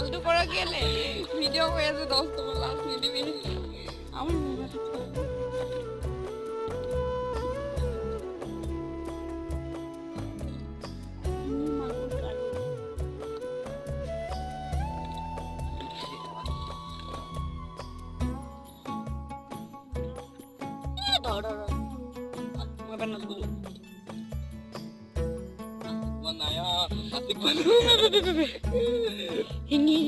ফালতু করা গেলে ভিডিও হয়ে যাবে 10 তোমার লাস্ট মিনিটে আমার মনে আছে Manaya, atik ba? Hingi